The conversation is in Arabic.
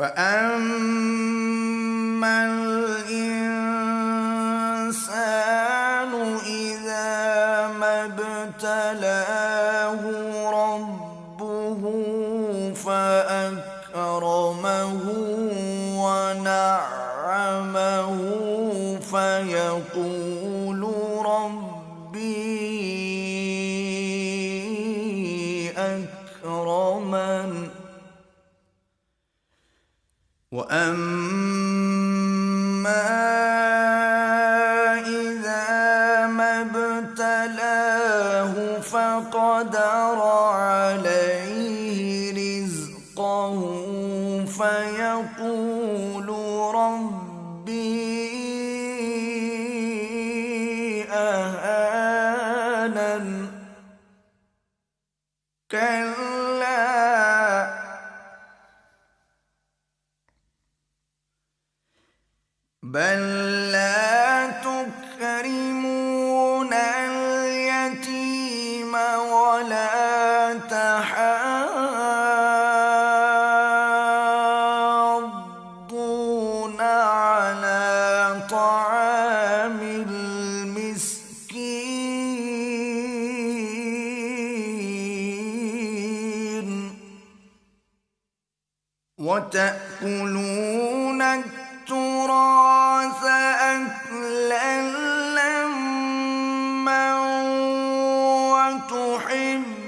فأما الإنسان إذا ما ابتلاه ربه فأكرمه ونعمه فيقول ربي أكرمن وأما إذا ما ابتلاه فقدر عليه رزقه فيقول ربي أهانن كلا بل لا تكرمون اليتيم ولا تحاضون على طعام المسكين وتأكلون التراث أكلا لما وتحبون